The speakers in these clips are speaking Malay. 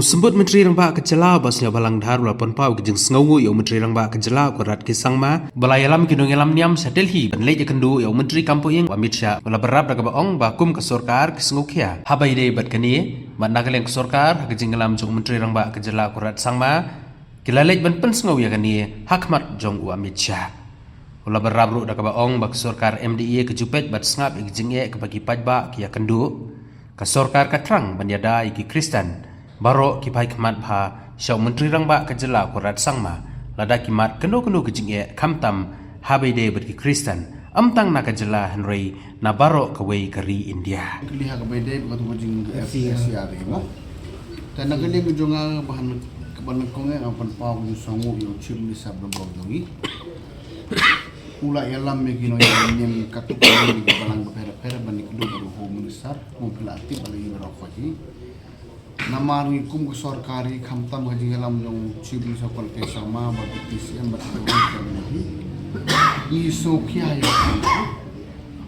sembut Menteri Rangba Kejelau basnya balang dhar walaupun pau kejeng sengawu yang Menteri Rangba Kejelau kurat kisang ma balai alam kinong alam niam sa Delhi ban lej kendu yang Menteri Kampung Amit Shah wala berab daga baong bakum ke sorkar kesengu kia habai dei bat kani ban nagaleng ke sorkar kejeng alam jong Menteri Rangba Kejelau kurat sang ma kila lej ban pen sengawu ya kani hakmat jong Amit Shah wala berab ru daga baong bak sorkar MDA kejupet bat sengap kejeng ke bagi pajba kia kendu ke sorkar katrang ban yada iki Kristen Baro kipai kemat bha syau Menteri Rangba Kejelau kurat sangma lada kimat kendo-kendo kejing kamtam habai de berki Kristen amtang na Kejelau Henry na baro kawai kari India Kelihat kabai de bekat kejing FCR mo dan nagaling jonga bahan kebanan konge apan pau songu yo chim ni sabdo bogi ula yalam megino yang katuk ni balang bapera bani kedu baru home minister mo pilati bali barokaji Namari kum sorkari kamtam haji alam yang cibi sokol ke sama bagi PCM berkaitan dengan isu kiai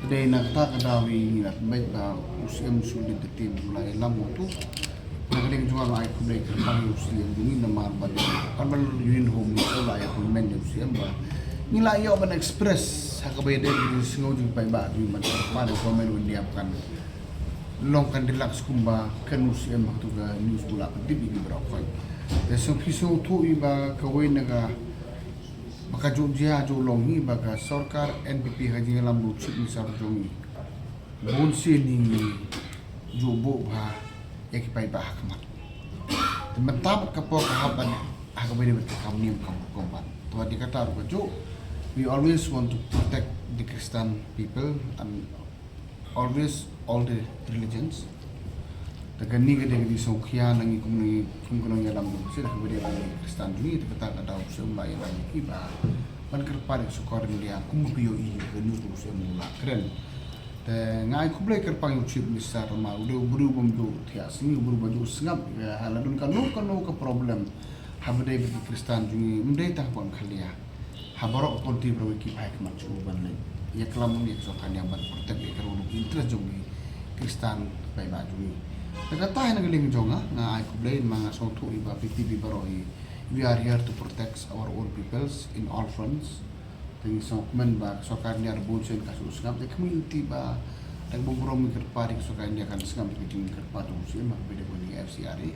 dari nakta kadawi nak baik ba UCM sulit detim mulai alam itu nagaling jual ay kulay kerpang UCM ini namar bagi kan yunin home itu lah ya kulmen UCM ba nila iyo ban express hakabay din singo jing pay ba di macam pada komen mendiamkan long kan dilaks kumba kanus em waktu ga news pula pedip ini berapa so piso tu iba kawai naga maka jogja jo longi baga sorkar NPP haji alam lucik misar jongi bonsi ni jobo ba ekipai ba hakmat tementab kapok haban hakabai de kamnim kompan to dikata ru jo we always want to protect the Christian people and always all the religions. Tegani ke dari Sokia nangi kumni dalam musik dah kemudian dari Kristen juga kita tak ada usaha mulai lagi kiba. Man kerpan sukar dia kumpiyo i genus usaha mula keren. Dan ngai kublai kerpan ucip besar ma udah berubah baju tias ini berubah baju sengap haladun kanu ke problem. Habdai bagi Kristen juga mendai tak pun kalia. Habarok konti berwiki baik macam ban ya kelamun ya sokan yang ban protect ya kerunu interest jongi Kristen baik baju ni. Kata yang ngeling jonga na ai kublai mga sotu iba PTB baroi. We are here to protect our own peoples in all fronts. Tengi sokmen ba sokan dia rebulsion kasus ngap de community ba tang bongrom kerpari sokan dia kan ngap bikin kerpadu sih mah beda bani FCRA.